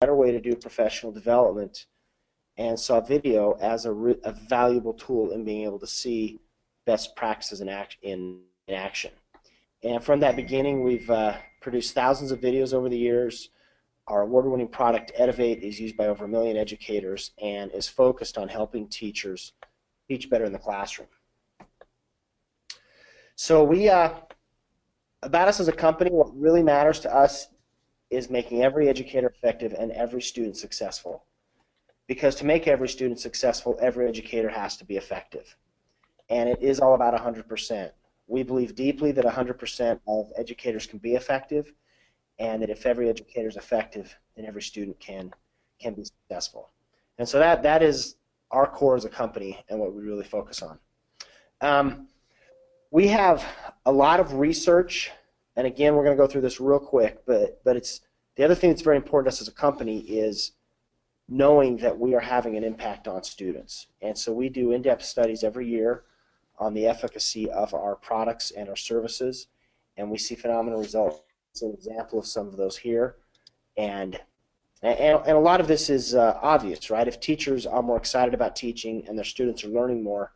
better way to do professional development and saw video as a valuable tool in being able to see best practices in action. And from that beginning, we've produced thousands of videos over the years. Our award-winning product, Edivate, is used by over 1 million educators and is focused on helping teachers teach better in the classroom. So about us as a company, what really matters to us is making every educator effective and every student successful. Because to make every student successful, every educator has to be effective. And it is all about 100%. We believe deeply that 100% of educators can be effective, and that if every educator is effective, then every student can be successful. And so that is our core as a company and what we really focus on. We have a lot of research, and again, we're going to go through this real quick, but it's the other thing that's very important to us as a company is knowing that we are having an impact on students. And so we do in-depth studies every year on the efficacy of our products and our services, and we see phenomenal results. It's an example of some of those here. And a lot of this is obvious, right? If teachers are more excited about teaching and their students are learning more,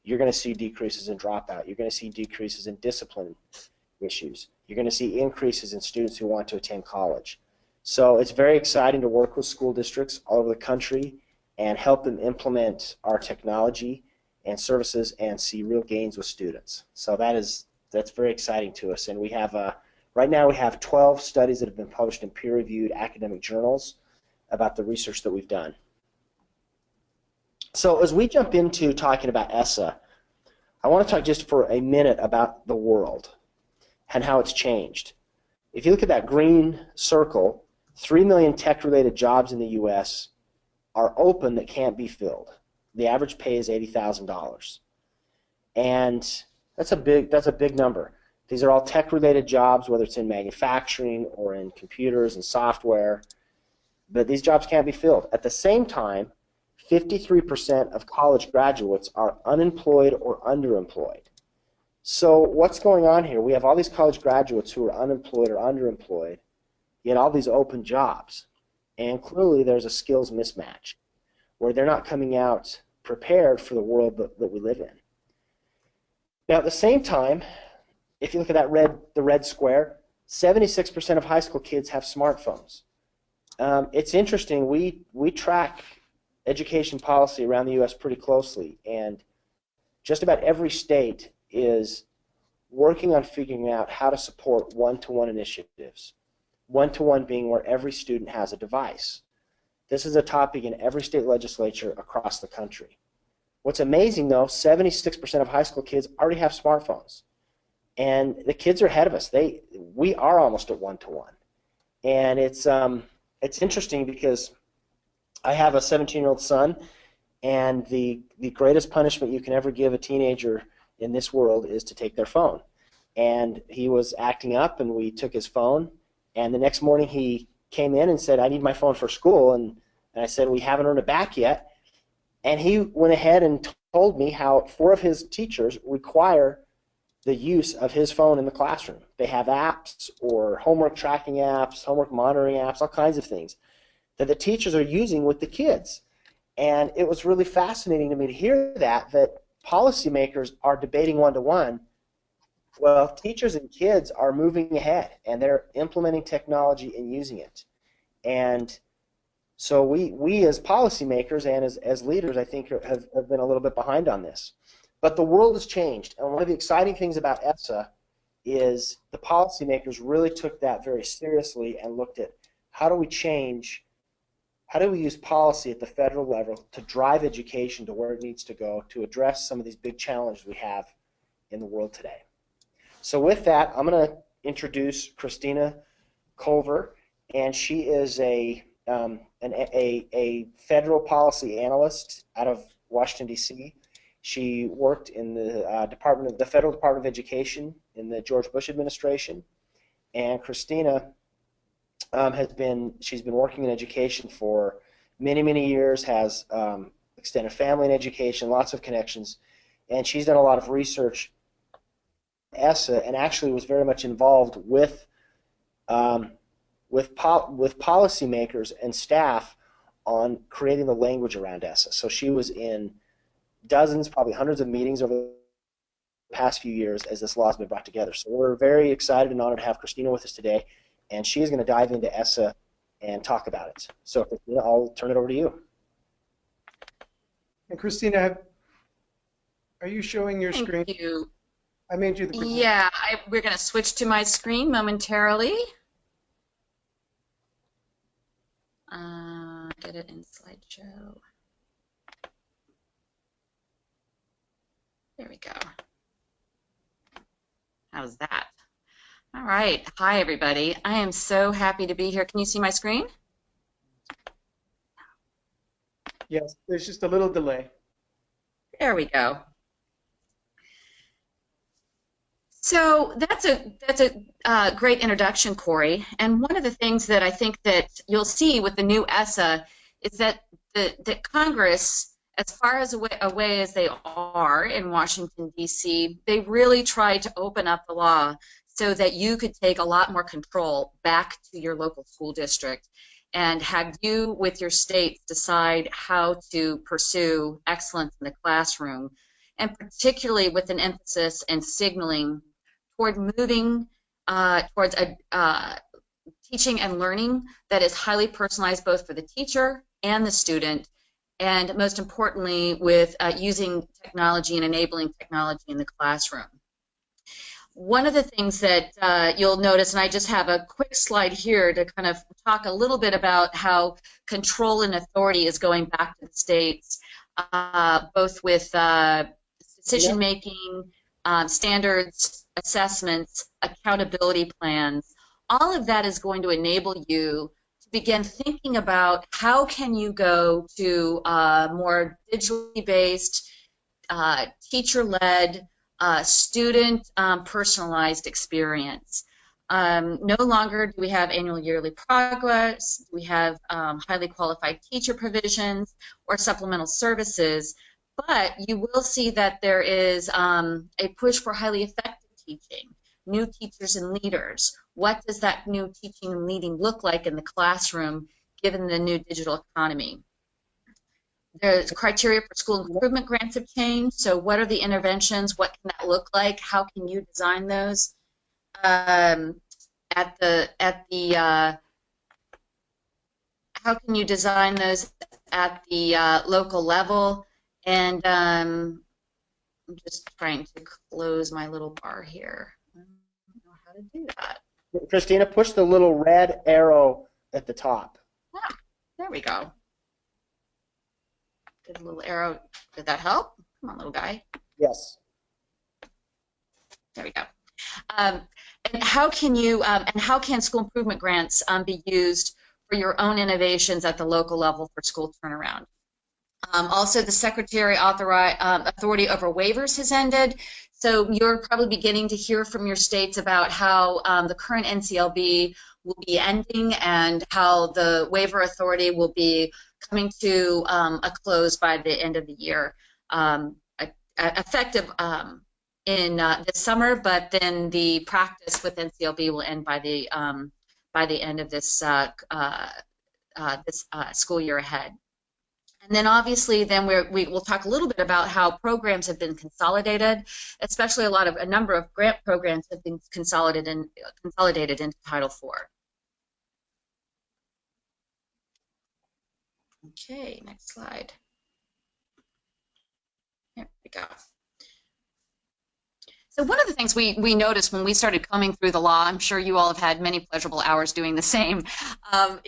you're going to see decreases in dropout. You're going to see decreases in discipline issues. You're going to see increases in students who want to attend college. So it's very exciting to work with school districts all over the country and help them implement our technology and services and see real gains with students. So that's very exciting to us. And we have right now we have 12 studies that have been published in peer-reviewed academic journals about the research that we've done. So as we jump into talking about ESSA, I want to talk just for a minute about the world and how it's changed. If you look at that green circle, 3 million tech-related jobs in the U.S. are open that can't be filled. The average pay is $80,000, and that's a big number. These are all tech-related jobs, whether it's in manufacturing or in computers and software, but these jobs can't be filled. At the same time, 53% of college graduates are unemployed or underemployed. So what's going on here? We have all these college graduates who are unemployed or underemployed, yet all these open jobs. And clearly there's a skills mismatch where they're not coming out prepared for the world that we live in. Now at the same time, if you look at the red square, 76% of high school kids have smartphones. It's interesting, we track education policy around the U.S. pretty closely, and just about every state is working on figuring out how to support one-to-one initiatives. One-to-one being where every student has a device. This is a topic in every state legislature across the country. What's amazing though, 76% of high school kids already have smartphones. And the kids are ahead of us. We are almost at one-to-one. And it's interesting because I have a 17-year-old son, and the greatest punishment you can ever give a teenager in this world is to take their phone. And he was acting up, and we took his phone, and the next morning he came in and said, I need my phone for school, and I said, we haven't earned it back yet. And he went ahead and told me how 4 of his teachers require the use of his phone in the classroom. They have apps or homework tracking apps, homework monitoring apps, all kinds of things that the teachers are using with the kids. And it was really fascinating to me to hear that policymakers are debating one-to-one. Well, teachers and kids are moving ahead, and they're implementing technology and using it. And so we as policymakers and as leaders, I think, have been a little bit behind on this. But the world has changed, and one of the exciting things about ESSA is the policymakers really took that very seriously and looked at how do we change, how do we use policy at the federal level to drive education to where it needs to go to address some of these big challenges we have in the world today. So with that, I'm going to introduce Christina Culver, and she is a federal policy analyst out of Washington, D.C. She worked in the Federal Department of Education in the George Bush administration, and Christina she's been working in education for many years, has extended family in education, lots of connections, and she's done a lot of research ESSA and actually was very much involved with with policymakers and staff on creating the language around ESSA. So she was in dozens, probably hundreds of meetings over the past few years as this law has been brought together. So we're very excited and honored to have Christina with us today, and she is going to dive into ESSA and talk about it. So Christina, I'll turn it over to you. And Christina, are you showing your screen? Thank you. I made you the presenter. Yeah, we're going to switch to my screen momentarily. Get it in slideshow. There we go. How's that? All right. Hi, everybody. I am so happy to be here. Can you see my screen? Yes, there's just a little delay. There we go. So that's a great introduction, Corey. And one of the things that I think that you'll see with the new ESSA is that the Congress, as far as away as they are in Washington, D.C., they really tried to open up the law so that you could take a lot more control back to your local school district and have you, with your states, decide how to pursue excellence in the classroom, and particularly with an emphasis and signaling toward moving towards a teaching and learning that is highly personalized both for the teacher and the student, and most importantly with using technology and enabling technology in the classroom. One of the things that you'll notice, and I just have a quick slide here to kind of talk a little bit about how control and authority is going back to the states, both with decision making, standards, assessments, accountability plans. All of that is going to enable you to begin thinking about how can you go to a more digitally based, teacher-led, student personalized experience. No longer do we have annual yearly progress, we have highly qualified teacher provisions or supplemental services, but you will see that there is a push for highly effective teaching, new teachers and leaders. What does that new teaching and leading look like in the classroom given the new digital economy? The criteria for school improvement grants have changed, so what are the interventions? What can that look like? How can you design those how can you design those at the local level? And I'm just trying to close my little bar here. I don't know how to do that. Christina, push the little red arrow at the top. Ah, there we go. Did a little arrow. Did that help? Come on, little guy. Yes. There we go. And how can you and how can school improvement grants be used for your own innovations at the local level for school turnaround? Also, the Secretary authority over waivers has ended, so you're probably beginning to hear from your states about how the current NCLB will be ending and how the waiver authority will be coming to a close by the end of the year, effective in this summer, but then the practice with NCLB will end by the end of this school year ahead. And then obviously then we will talk a little bit about how programs have been consolidated, especially a number of grant programs have been consolidated into Title IV. Okay, next slide. There we go. So one of the things we noticed when we started combing through the law, I'm sure you all have had many pleasurable hours doing the same,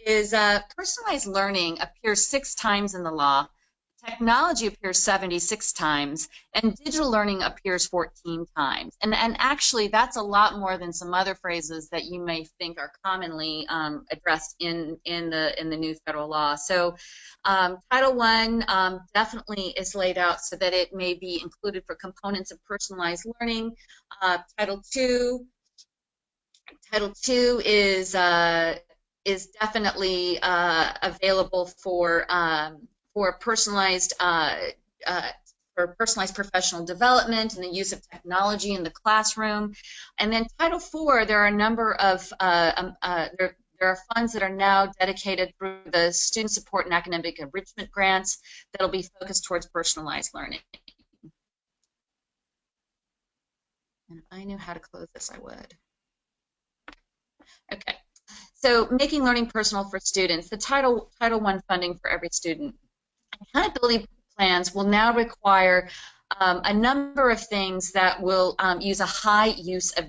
is personalized learning appears 6 times in the law, technology appears 76 times, and digital learning appears 14 times. And actually that's a lot more than some other phrases that you may think are commonly addressed in the new federal law. So Title I definitely is laid out so that it may be included for components of personalized learning. Title II is definitely available for personalized professional development and the use of technology in the classroom. And then Title IV, there are a number of there there are funds that are now dedicated through the Student Support and Academic Enrichment Grants that will be focused towards personalized learning. And if I knew how to close this, I would. Okay, so making learning personal for students, the Title I funding for every student. Accountability plans will now require a number of things that will use a high use of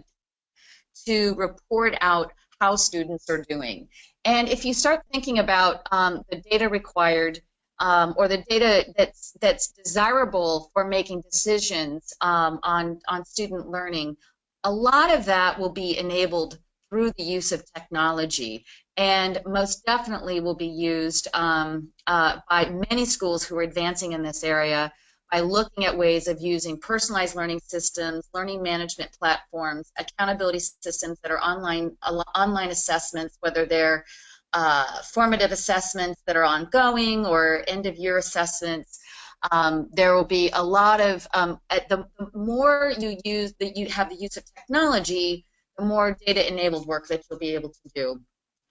to report out how students are doing. And if you start thinking about the data required or the data that's desirable for making decisions on student learning, a lot of that will be enabled through the use of technology, and most definitely will be used by many schools who are advancing in this area by looking at ways of using personalized learning systems, learning management platforms, accountability systems that are online assessments, whether they're formative assessments that are ongoing or end-of-year assessments. There will be a lot of, the more you have the use of technology, the more data-enabled work that you'll be able to do.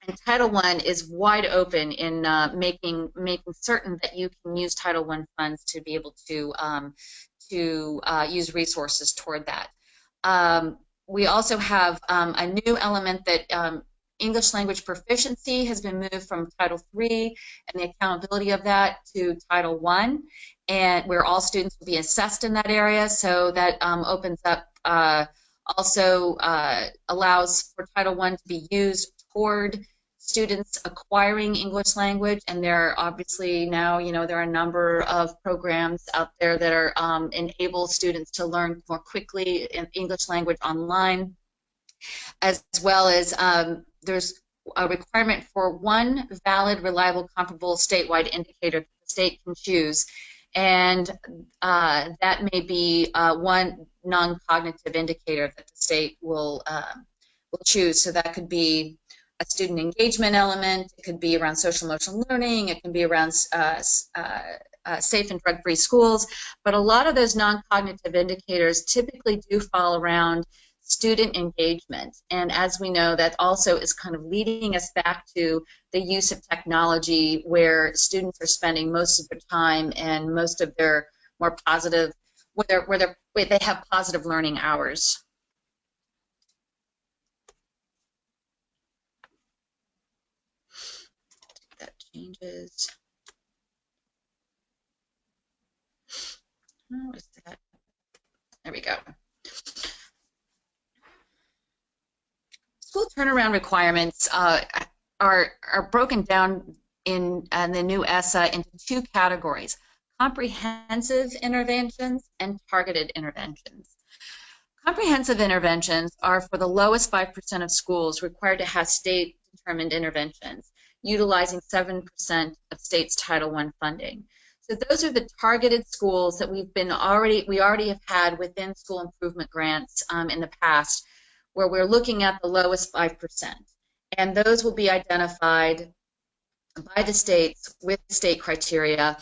And Title I is wide open in making certain that you can use Title I funds to be able to use resources toward that. We also have a new element that English language proficiency has been moved from Title III and the accountability of that to Title I, and where all students will be assessed in that area. So that opens up, also allows for Title I to be used toward students acquiring English language, and there are obviously now, there are a number of programs out there that are enable students to learn more quickly in English language online, as well as there's a requirement for one valid, reliable, comparable statewide indicator that the state can choose, and that may be one non-cognitive indicator that the state will choose. So that could be a student engagement element, it could be around social emotional learning, it can be around safe and drug-free schools, but a lot of those non-cognitive indicators typically do fall around student engagement. And as we know, that also is kind of leading us back to the use of technology, where students are spending most of their time and most of their more positive, where they have positive learning hours. That changes. What is that? There we go. School turnaround requirements are broken down in the new ESSA into two categories: comprehensive interventions and targeted interventions. Comprehensive interventions are for the lowest 5% of schools required to have state-determined interventions, utilizing 7% of state's Title I funding. So those are the targeted schools that we already have had within school improvement grants in the past, where we're looking at the lowest 5%. And those will be identified by the states with state criteria,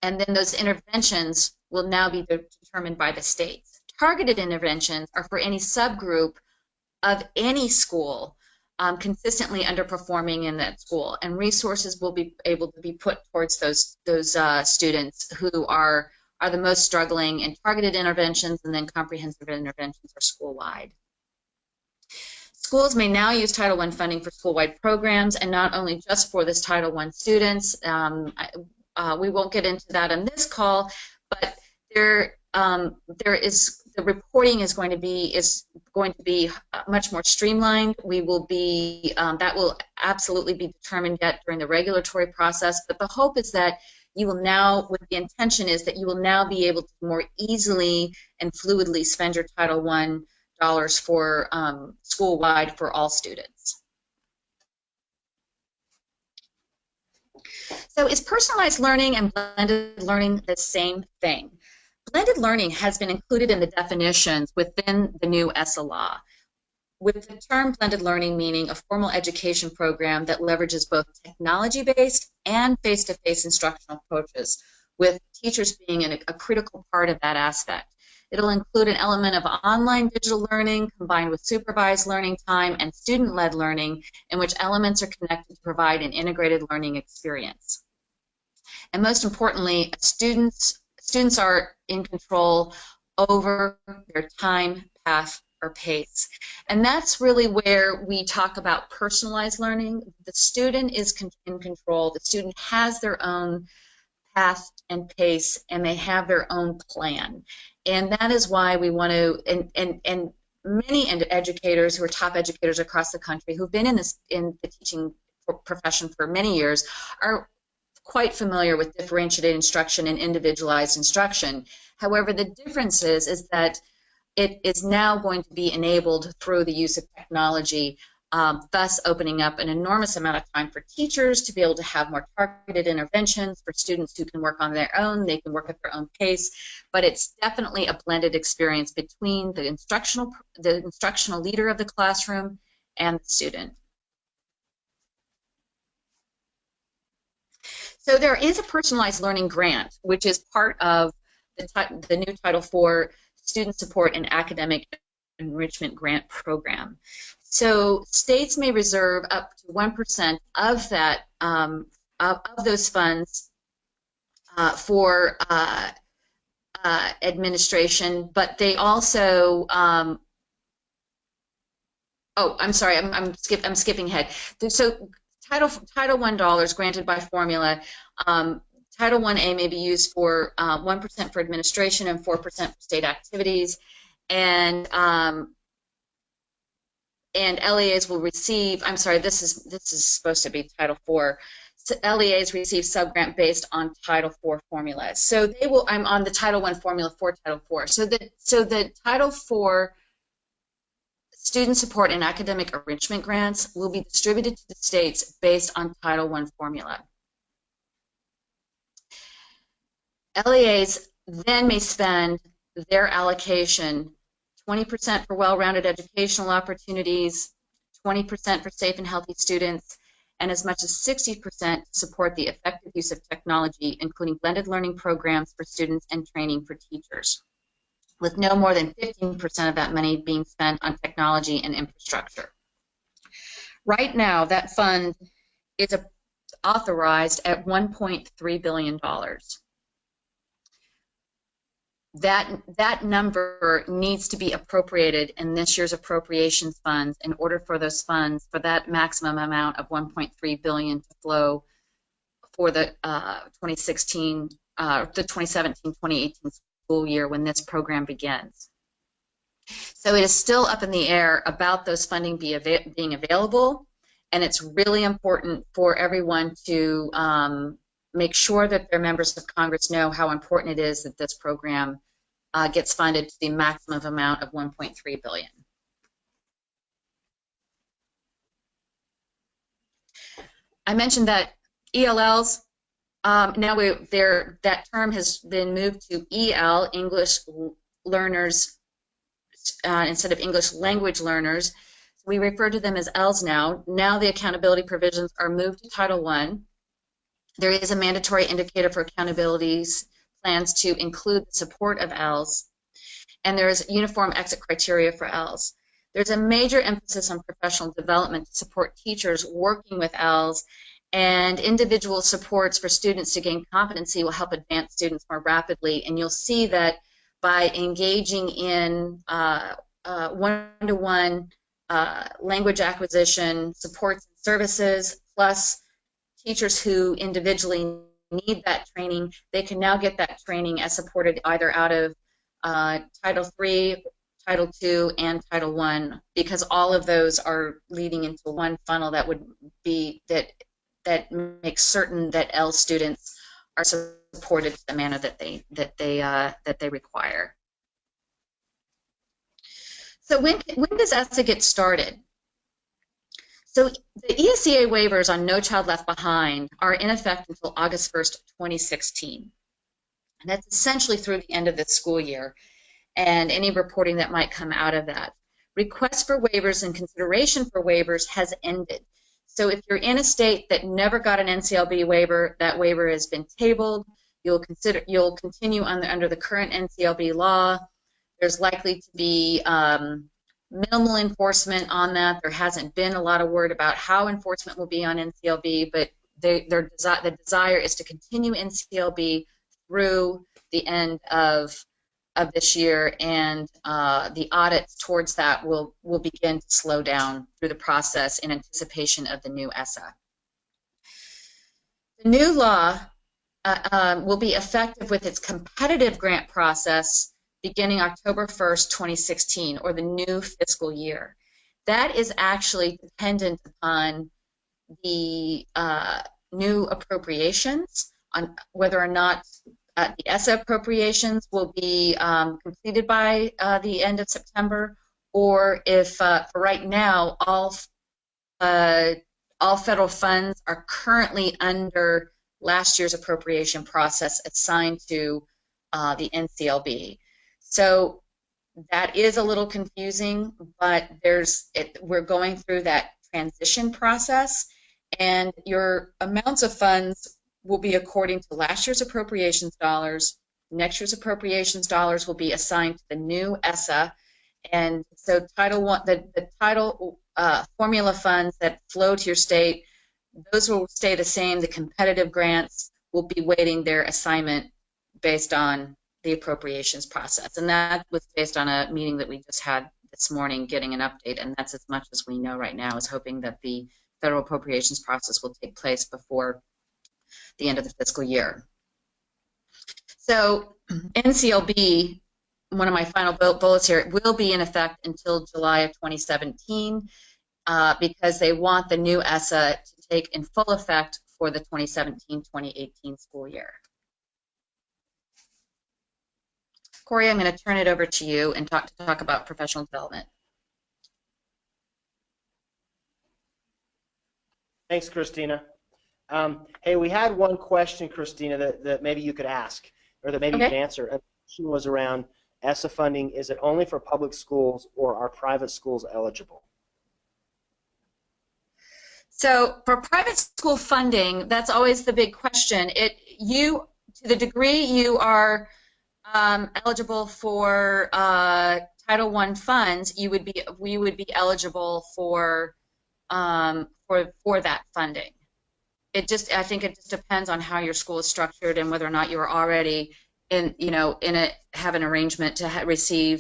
and then those interventions will now be determined by the states. Targeted interventions are for any subgroup of any school consistently underperforming in that school, and resources will be able to be put towards those students who are the most struggling in targeted interventions, and then comprehensive interventions are school-wide. Schools may now use Title I funding for school-wide programs, and not only just for this Title I students. We won't get into that on this call, but the reporting is going to be much more streamlined. We will be that will absolutely be determined yet during the regulatory process. But the hope is that you will now, with the intention is that you will now be able to more easily and fluidly spend your Title I dollars for school-wide for all students. So is personalized learning and blended learning the same thing? Blended learning has been included in the definitions within the new ESSA law, with the term blended learning meaning a formal education program that leverages both technology-based and face-to-face instructional approaches, with teachers being a critical part of that aspect. It'll include an element of online digital learning combined with supervised learning time and student-led learning, in which elements are connected to provide an integrated learning experience. And most importantly, students are in control over their time, path, or pace. And that's really where we talk about personalized learning. The student is in control. The student has their own path and pace, and they have their own plan. And that is why we want to, and many educators who are top educators across the country who've been in the teaching profession for many years are quite familiar with differentiated instruction and individualized instruction. However, the difference is that it is now going to be enabled through the use of technology, thus opening up an enormous amount of time for teachers to be able to have more targeted interventions for students who can work on their own, they can work at their own pace, but it's definitely a blended experience between the instructional leader of the classroom and the student. So there is a personalized learning grant, which is part of the new Title IV Student Support and Academic Enrichment Grant Program. So states may reserve up to 1% of that of those funds for administration, but they also oh, I'm sorry, I'm skipping ahead. So Title I dollars granted by formula. Title I-A may be used for 1% for administration and 4% for state activities, and LEAs will receive. I'm sorry, this is supposed to be Title IV. So LEAs receive subgrant based on Title IV formula. So they will. I'm on the Title I formula for Title IV. So the Title IV student support and academic enrichment grants will be distributed to the states based on Title I formula. LEAs then may spend their allocation 20% for well-rounded educational opportunities, 20% for safe and healthy students, and as much as 60% to support the effective use of technology, including blended learning programs for students and training for teachers, with no more than 15% of that money being spent on technology and infrastructure. Right now, that fund is authorized at $1.3 billion. That number needs to be appropriated in this year's appropriations funds in order for those funds, for that maximum amount of $1.3 billion to flow for the 2017-2018 school year when this program begins. So it is still up in the air about those funding being available, and it's really important for everyone to make sure that their members of Congress know how important it is that this program gets funded to the maximum amount of $1.3 billion. I mentioned that ELLs, now that term has been moved to EL, English learners, instead of English language learners. We refer to them as ELs now. Now the accountability provisions are moved to Title I. There is a mandatory indicator for accountabilities plans to include the support of ELs, and there is uniform exit criteria for ELs. There's a major emphasis on professional development to support teachers working with ELs, and individual supports for students to gain competency will help advance students more rapidly, and you'll see that by engaging in one-to-one language acquisition, supports and services, plus teachers who individually need that training, they can now get that training as supported either out of Title III, Title II, and Title I, because all of those are leading into one funnel that would be that makes certain that EL students are supported in the manner that they require. So when does ESSA get started? So the ESEA waivers on No Child Left Behind are in effect until August 1st, 2016. And that's essentially through the end of this school year and any reporting that might come out of that. Requests for waivers and consideration for waivers has ended. So if you're in a state that never got an NCLB waiver, that waiver has been tabled. You'll continue under the current NCLB law. There's likely to be minimal enforcement on that. There hasn't been a lot of word about how enforcement will be on NCLB, but the desire is to continue NCLB through the end of this year, and the audits towards that will begin to slow down through the process in anticipation of the new ESSA. The new law will be effective with its competitive grant process beginning October 1st, 2016, or the new fiscal year. That is actually dependent upon the new appropriations, on whether or not the ESSA appropriations will be completed by the end of September, or if for right now all federal funds are currently under last year's appropriation process assigned to the NCLB. So that is a little confusing, but we're going through that transition process, and your amounts of funds will be according to last year's appropriations dollars. Next year's appropriations dollars will be assigned to the new ESSA, and so Title I, the title formula funds that flow to your state, those will stay the same. The competitive grants will be waiting their assignment based on the appropriations process, and that was based on a meeting that we just had this morning, getting an update, and that's as much as we know right now, is hoping that the federal appropriations process will take place before the end of the fiscal year. So NCLB, one of my final bullets here, will be in effect until July of 2017 because they want the new ESSA to take in full effect for the 2017-2018 school year. Corey, I'm going to turn it over to you and talk about professional development. Thanks, Christina. Hey, we had one question, Christina, that maybe you could ask, or that maybe you could answer. And the question was around ESSA funding. Is it only for public schools, or are private schools eligible? So for private school funding, that's always the big question. To the degree you are eligible for Title I funds, we would be eligible for that funding. I think it just depends on how your school is structured and whether or not you are already have an arrangement to receive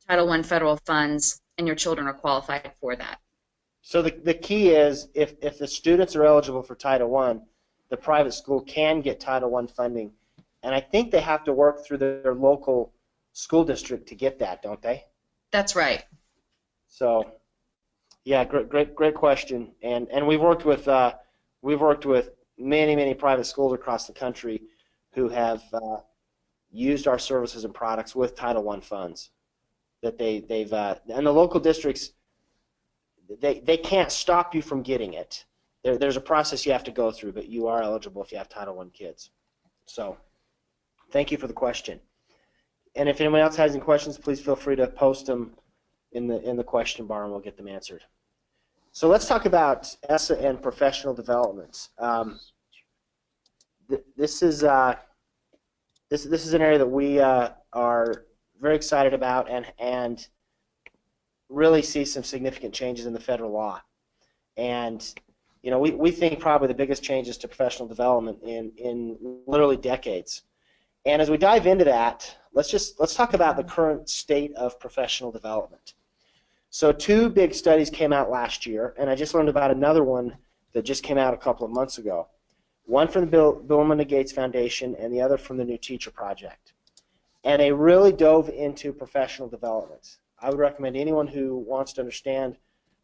Title I federal funds and your children are qualified for that. So the key is if the students are eligible for Title I, the private school can get Title I funding, and I think they have to work through their local school district to get that, don't they? That's right. So, yeah, great question, and we've worked with many private schools across the country who have used our services and products with Title I funds. That they've and the local districts, they can't stop you from getting it. There's a process you have to go through, but you are eligible if you have Title I kids. So, thank you for the question. And if anyone else has any questions, please feel free to post them in the question bar, and we'll get them answered. So let's talk about ESSA and professional development. This is an area that we are very excited about and really see some significant changes in the federal law. And we think probably the biggest changes to professional development in literally decades. And as we dive into that, let's talk about the current state of professional development. So 2 big studies came out last year, and I just learned about another one that just came out a couple of months ago. One from the Bill and Melinda Gates Foundation and the other from the New Teacher Project. And they really dove into professional development. I would recommend anyone who wants to understand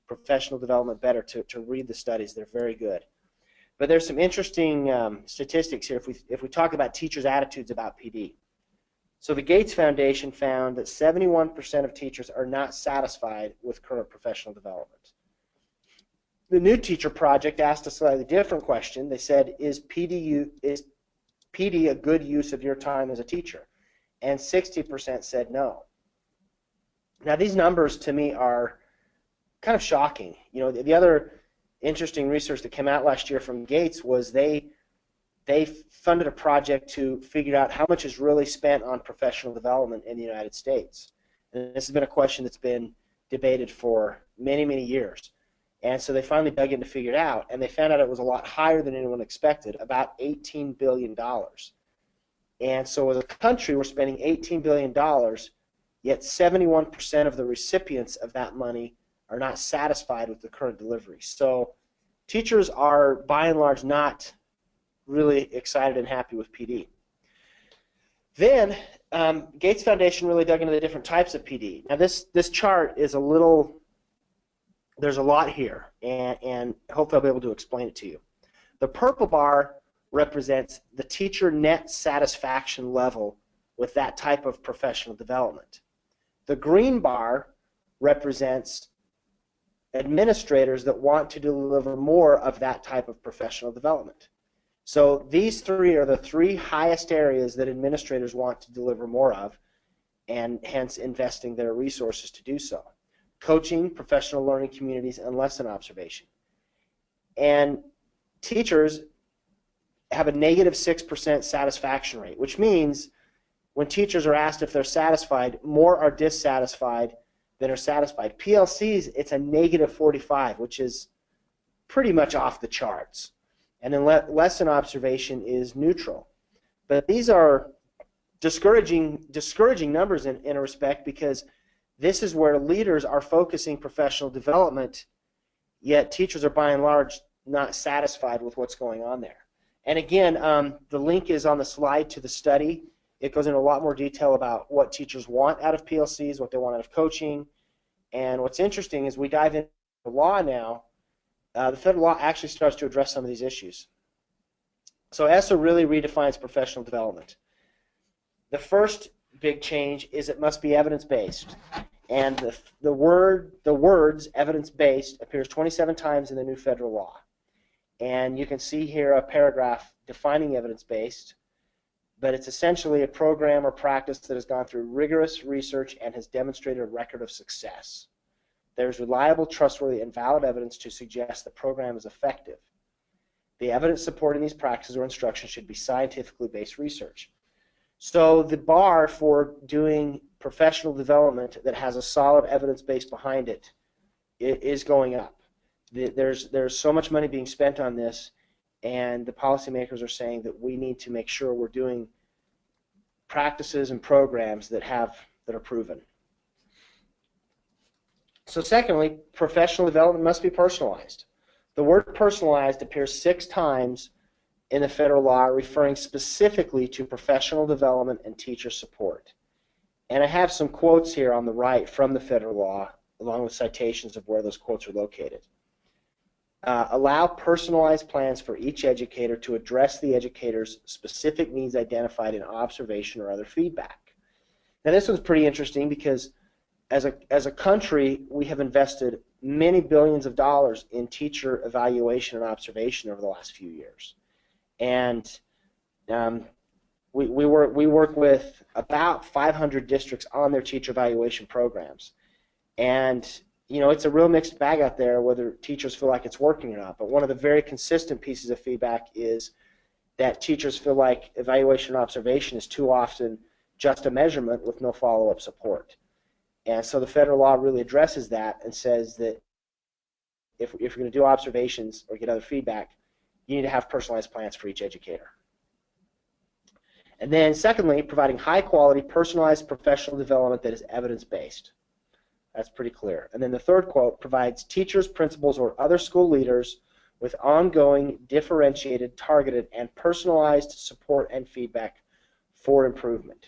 professional development better to read the studies. They're very good. But there's some interesting statistics here if we talk about teachers' attitudes about PD. So the Gates Foundation found that 71% of teachers are not satisfied with current professional development. The New Teacher Project asked a slightly different question. They said, is PD a good use of your time as a teacher? And 60% said no. Now these numbers to me are kind of shocking. The other interesting research that came out last year from Gates was they they funded a project to figure out how much is really spent on professional development in the United States. And this has been a question that's been debated for many, many years. And so they finally dug in to figure it out, and they found out it was a lot higher than anyone expected, about $18 billion. And so as a country, we're spending $18 billion, yet 71% of the recipients of that money are not satisfied with the current delivery. So teachers are, by and large, not really excited and happy with PD. Then Gates Foundation really dug into the different types of PD. Now this chart is a little, there's a lot here, and hopefully I'll be able to explain it to you. The purple bar represents the teacher net satisfaction level with that type of professional development. The green bar represents administrators that want to deliver more of that type of professional development. So these three are the three highest areas that administrators want to deliver more of, and hence investing their resources to do so. Coaching, professional learning communities, and lesson observation. And teachers have a negative 6% satisfaction rate, which means when teachers are asked if they're satisfied, more are dissatisfied than are satisfied. PLCs, it's a negative 45, which is pretty much off the charts. And then lesson observation is neutral. But these are discouraging numbers in a respect, because this is where leaders are focusing professional development, yet teachers are by and large not satisfied with what's going on there. And again, the link is on the slide to the study. It goes into a lot more detail about what teachers want out of PLCs, what they want out of coaching. And what's interesting is we dive into the law now. The federal law actually starts to address some of these issues. So ESSA really redefines professional development. The first big change is it must be evidence-based. And the words evidence-based appears 27 times in the new federal law. And you can see here a paragraph defining evidence-based, but it's essentially a program or practice that has gone through rigorous research and has demonstrated a record of success. There's reliable, trustworthy, and valid evidence to suggest the program is effective. The evidence supporting these practices or instructions should be scientifically based research. So the bar for doing professional development that has a solid evidence base behind it is going up. There's so much money being spent on this, and the policymakers are saying that we need to make sure we're doing practices and programs that are proven. So secondly, professional development must be personalized. The word personalized appears 6 times in the federal law, referring specifically to professional development and teacher support. And I have some quotes here on the right from the federal law, along with citations of where those quotes are located. Allow personalized plans for each educator to address the educator's specific needs identified in observation or other feedback. Now this one's pretty interesting because as a country, we have invested many billions of dollars in teacher evaluation and observation over the last few years. And we work with about 500 districts on their teacher evaluation programs. And you know, it's a real mixed bag out there whether teachers feel like it's working or not. But one of the very consistent pieces of feedback is that teachers feel like evaluation and observation is too often just a measurement with no follow-up support. And so the federal law really addresses that and says that if you're going to do observations or get other feedback, you need to have personalized plans for each educator. And then secondly, providing high-quality, personalized professional development that is evidence-based. That's pretty clear. And then the third quote provides teachers, principals, or other school leaders with ongoing, differentiated, targeted, and personalized support and feedback for improvement.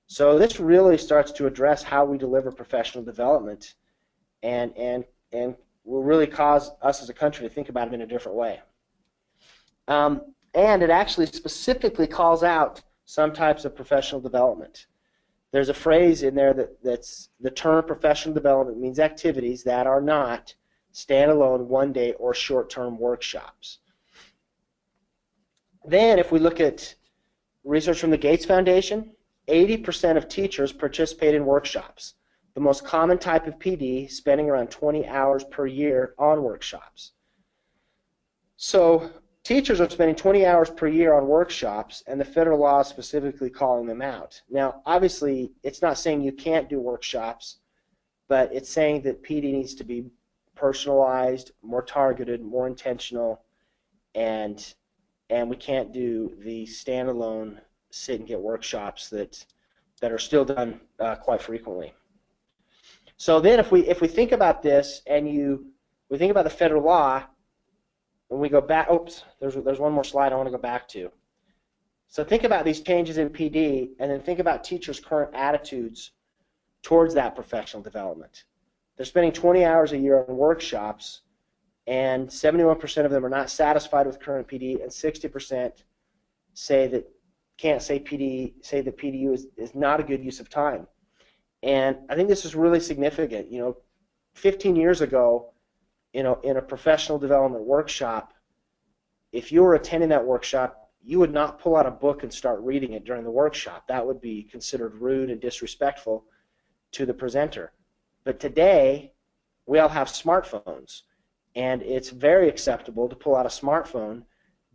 So this really starts to address how we deliver professional development and will really cause us as a country to think about it in a different way. And it actually specifically calls out some types of professional development. There's a phrase in there that's the term professional development means activities that are not standalone one-day or short-term workshops. Then if we look at research from the Gates Foundation, 80% of teachers participate in workshops. The most common type of PD, spending around 20 hours per year on workshops. So teachers are spending 20 hours per year on workshops, and the federal law is specifically calling them out. Now, obviously, it's not saying you can't do workshops, but it's saying that PD needs to be personalized, more targeted, more intentional, and we can't do the standalone sit and get workshops that are still done quite frequently. So then, if we think about this, and we think about the federal law, when we go back, oops, there's one more slide I want to go back to. So think about these changes in PD, and then think about teachers' current attitudes towards that professional development. They're spending 20 hours a year on workshops, and 71% of them are not satisfied with current PD, and 60% say that PDU is not a good use of time. And I think this is really significant. 15 years ago, in a professional development workshop, if you were attending that workshop, you would not pull out a book and start reading it during the workshop. That would be considered rude and disrespectful to the presenter. But today, we all have smartphones, and it's very acceptable to pull out a smartphone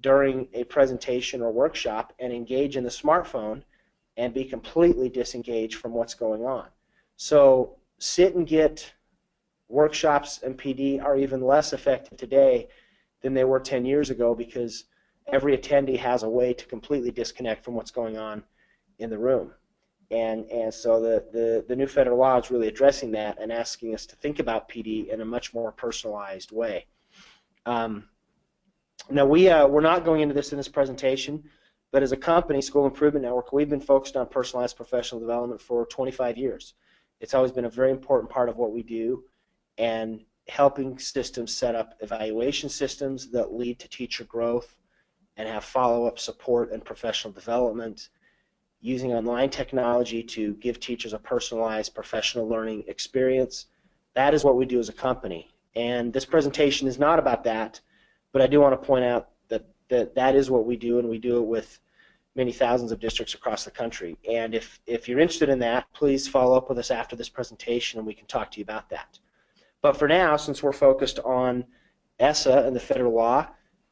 during a presentation or workshop and engage in the smartphone and be completely disengaged from what's going on. So sit and get workshops and PD are even less effective today than they were 10 years ago, because every attendee has a way to completely disconnect from what's going on in the room. And so the new federal law is really addressing that and asking us to think about PD in a much more personalized way. Now, we're not going into this in this presentation, but as a company, School Improvement Network, we've been focused on personalized professional development for 25 years. It's always been a very important part of what we do, and helping systems set up evaluation systems that lead to teacher growth and have follow-up support and professional development, using online technology to give teachers a personalized professional learning experience. That is what we do as a company. And this presentation is not about that, but I do want to point out that is what we do, and we do it with many thousands of districts across the country. And if you're interested in that, please follow up with us after this presentation and we can talk to you about that. But for now, since we're focused on ESSA and the federal law,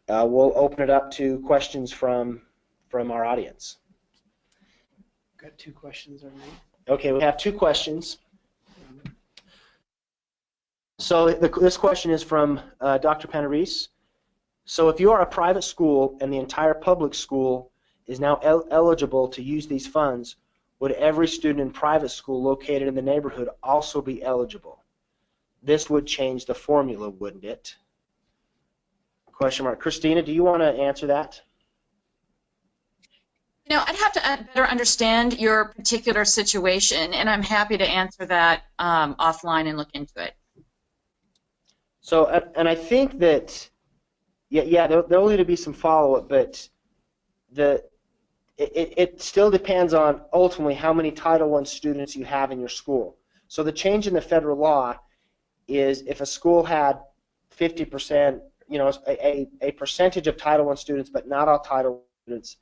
we'll open it up to questions from our audience. Got 2 questions already. Okay, we have 2 questions. So this question is from Dr. Panarese. So if you are a private school and the entire public school is now eligible to use these funds, would every student in private school located in the neighborhood also be eligible? This would change the formula, wouldn't it? Question mark. Christina, do you want to answer that? I'd have to better understand your particular situation, and I'm happy to answer that offline and look into it. So, and I think that, yeah, there'll need to be some follow-up, but it still depends on ultimately how many Title I students you have in your school. So the change in the federal law is if a school had 50%, a percentage of Title I students, but not all Title I students,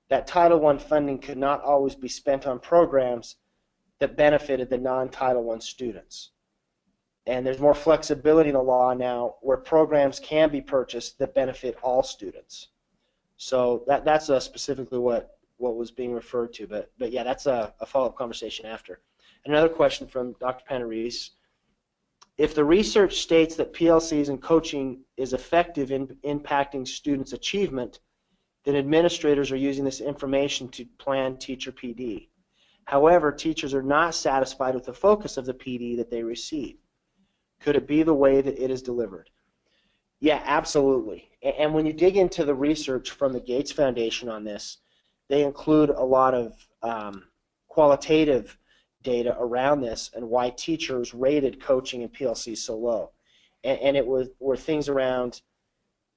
that Title I funding could not always be spent on programs that benefited the non-Title I students. And there's more flexibility in the law now where programs can be purchased that benefit all students. So that's specifically what was being referred to. But yeah, that's a follow-up conversation after. Another question from Dr. Panarese. If the research states that PLCs and coaching is effective in impacting students' achievement, then administrators are using this information to plan teacher PD. However, teachers are not satisfied with the focus of the PD that they receive. Could it be the way that it is delivered? Yeah, absolutely. And when you dig into the research from the Gates Foundation on this, they include a lot of qualitative data around this and why teachers rated coaching and PLCs so low. And it were things around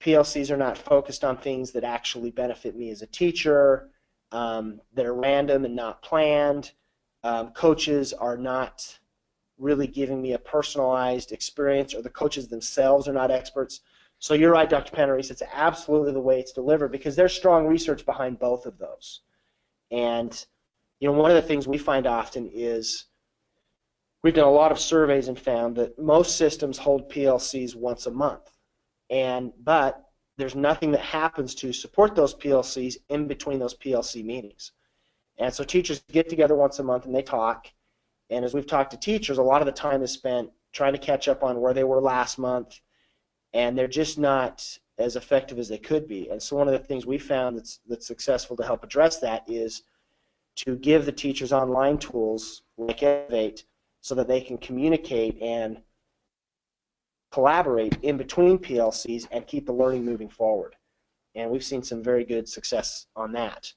PLCs are not focused on things that actually benefit me as a teacher, that are random and not planned. Coaches are not really giving me a personalized experience, or the coaches themselves are not experts. So you're right, Dr. Panarese, it's absolutely the way it's delivered, because there's strong research behind both of those. And one of the things we find often is we've done a lot of surveys and found that most systems hold PLCs once a month. But there's nothing that happens to support those PLCs in between those PLC meetings. And so teachers get together once a month and they talk. And as we've talked to teachers, a lot of the time is spent trying to catch up on where they were last month, and they're just not as effective as they could be. And so one of the things we found that's successful to help address that is to give the teachers online tools like Elevate so that they can communicate and collaborate in between PLCs and keep the learning moving forward. And we've seen some very good success on that.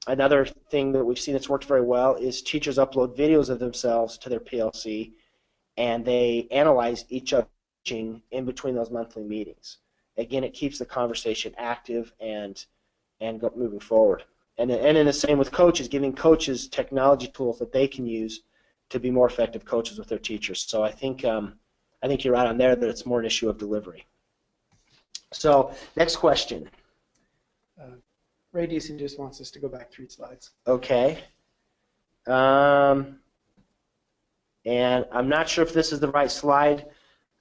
Another thing that we've seen that's worked very well is teachers upload videos of themselves to their PLC, and they analyze each other in between those monthly meetings. Again, it keeps the conversation active and moving forward. And then the same with coaches, giving coaches technology tools that they can use to be more effective coaches with their teachers. So I think you're right on there that it's more an issue of delivery. So next question. Ray Deason just wants us to go back 3 slides. Okay. And I'm not sure if this is the right slide.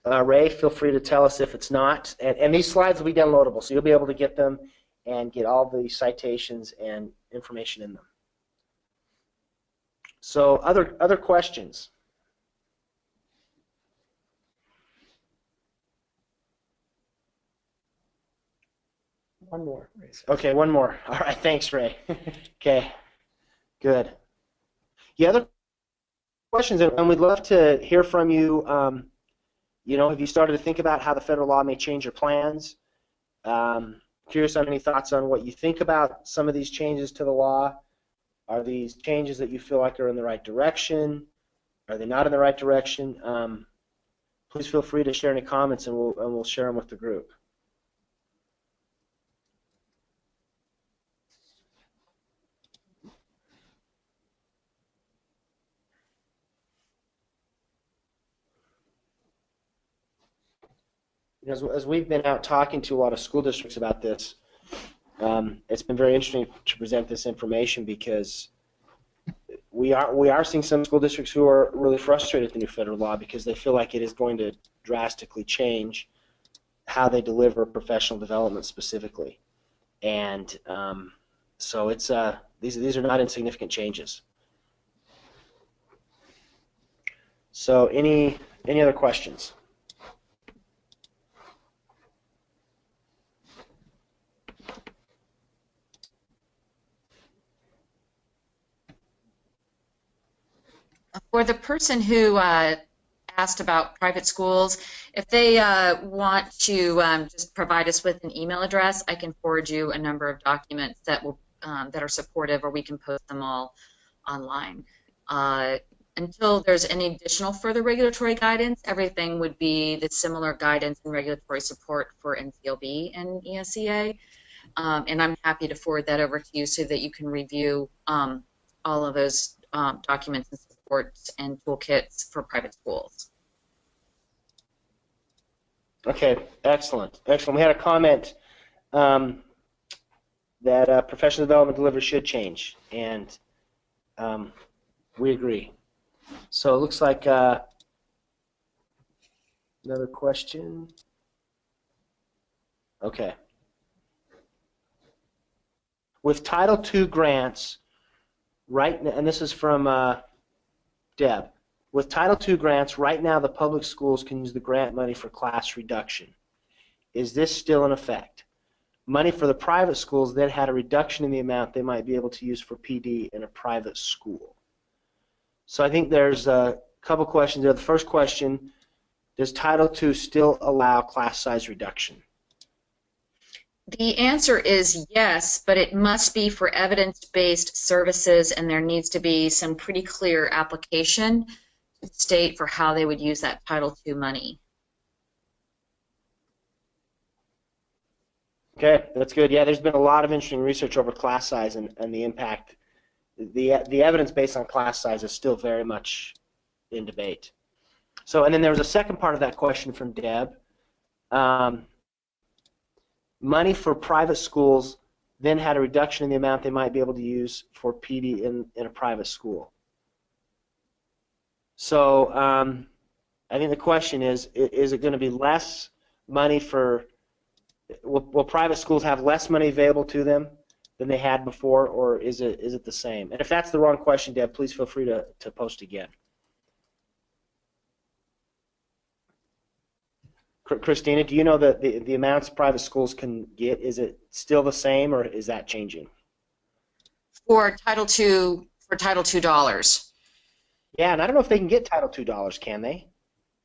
Ray, feel free to tell us if it's not. And these slides will be downloadable, so you'll be able to get them and get all the citations and information in them. So other questions? One more, Ray says. Okay, one more. All right, thanks, Ray. Okay, good. Yeah, other questions, and we'd love to hear from you. You know, have you started to think about how the federal law may change your plans? Curious on any thoughts on what you think about some of these changes to the law. Are these changes that you feel like are in the right direction? Are they not in the right direction? Please feel free to share any comments, and we'll share them with the group. As we've been out talking to a lot of school districts about this, it's been very interesting to present this information because we are seeing some school districts who are really frustrated with the new federal law because they feel like it is going to drastically change how they deliver professional development specifically, and so it's these are not insignificant changes. So any other questions? For the person who asked about private schools, if they want to just provide us with an email address, I can forward you a number of documents that will that are supportive, or we can post them all online. Until there's any additional further regulatory guidance, everything would be the similar guidance and regulatory support for NCLB and ESEA. And I'm happy to forward that over to you so that you can review all of those documents and supports and toolkits for private schools. Okay, excellent. Excellent. We had a comment that professional development delivery should change, and we agree. So it looks like another question. Okay. With Title II grants, right now, and this is from Deb. With Title II grants, right now the public schools can use the grant money for class reduction. Is this still in effect? Money for the private schools then had a reduction in the amount they might be able to use for PD in a private school. So I think there's a couple questions there. The first question, does Title II still allow class size reduction? The answer is yes, but it must be for evidence-based services, and there needs to be some pretty clear application to the state for how they would use that Title II money. Okay, that's good. Yeah, there's been a lot of interesting research over class size and the impact. The evidence based on class size is still very much in debate. So, and then there was a second part of that question from Deb. Money for private schools then had a reduction in the amount they might be able to use for PD in a private school. So I think the question is it going to be less money for will private schools have less money available to them than they had before, or is it the same? And if that's the wrong question, Deb, please feel free to post again. Christina, do you know the amounts private schools can get? Is it still the same, or is that changing? For Title II dollars. Yeah, and I don't know if they can get Title II dollars, can they?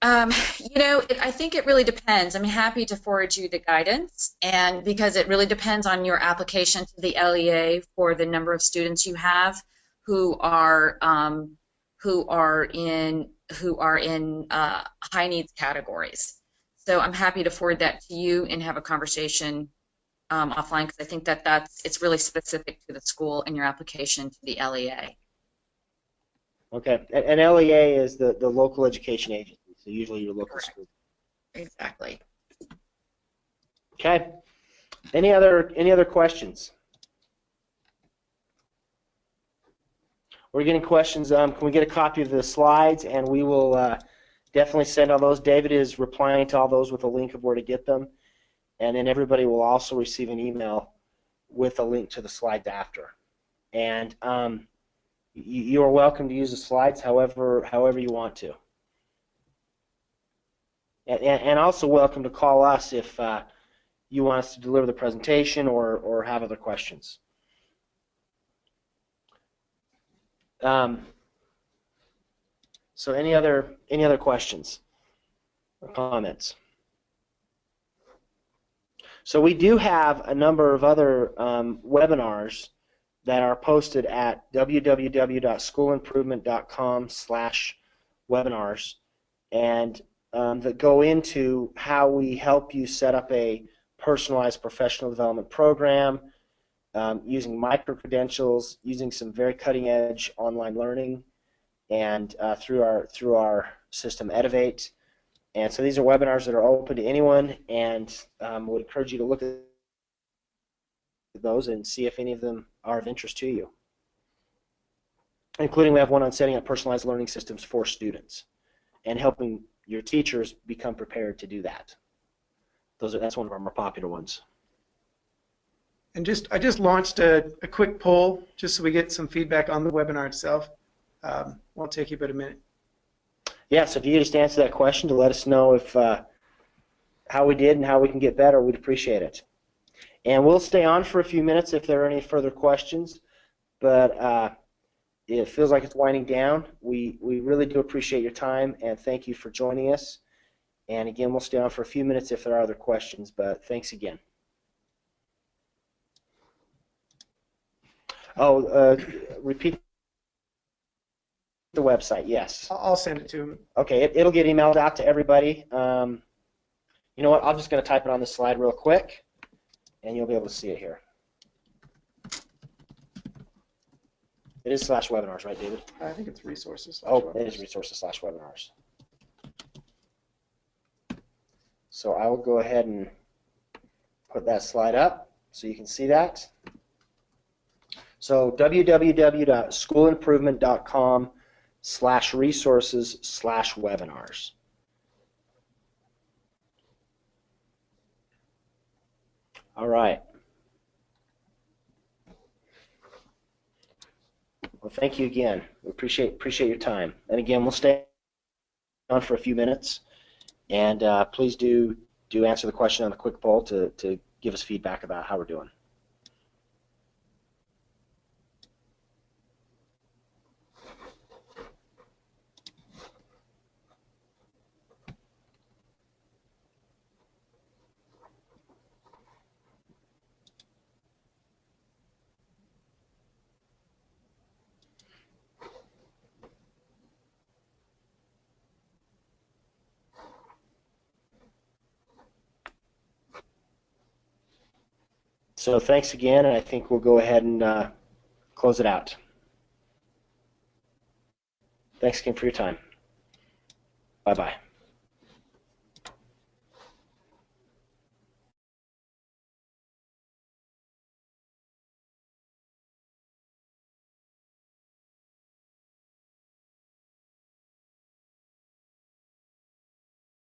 I think it really depends. I'm happy to forward you the guidance, and because it really depends on your application to the LEA for the number of students you have who are in high needs categories. So I'm happy to forward that to you and have a conversation offline, because I think it's really specific to the school and your application to the LEA. Okay, and LEA is the local education agency. So usually your local Correct. school. Exactly. Okay. Any other questions? We're getting questions. Can we get a copy of the slides? And we will definitely send all those. David is replying to all those with a link of where to get them. And then everybody will also receive an email with a link to the slides after. And you are welcome to use the slides however you want to. And also welcome to call us if you want us to deliver the presentation or have other questions. So any other questions or comments? So we do have a number of other webinars that are posted at www.schoolimprovement.com/webinars, and that go into how we help you set up a personalized professional development program using micro-credentials, using some very cutting-edge online learning, and through our system Edivate. And so these are webinars that are open to anyone, and would encourage you to look at those and see if any of them are of interest to you. Including, we have one on setting up personalized learning systems for students and helping your teachers become prepared to do that. That's one of our more popular ones. And I just launched a quick poll just so we get some feedback on the webinar itself. Won't take you but a minute. Yeah, so if you could just answer that question to let us know if how we did and how we can get better, we'd appreciate it. And we'll stay on for a few minutes if there are any further questions, but it feels like it's winding down. We really do appreciate your time, and thank you for joining us. And again, we'll stay on for a few minutes if there are other questions, but thanks again. Oh, repeat the website, yes. I'll send it to him. Okay, it'll get emailed out to everybody. You know what, I'm just going to type it on the slide real quick, and you'll be able to see it here. It is /webinars, right, David? I think it's resources. Oh, it is resources/webinars. So I will go ahead and put that slide up so you can see that. So www.schoolimprovement.com/resources/webinars. All right. Well, thank you again. We appreciate your time. And again, we'll stay on for a few minutes. And please do answer the question on the quick poll to give us feedback about how we're doing. So thanks again, and I think we'll go ahead and close it out. Thanks again for your time. Bye-bye.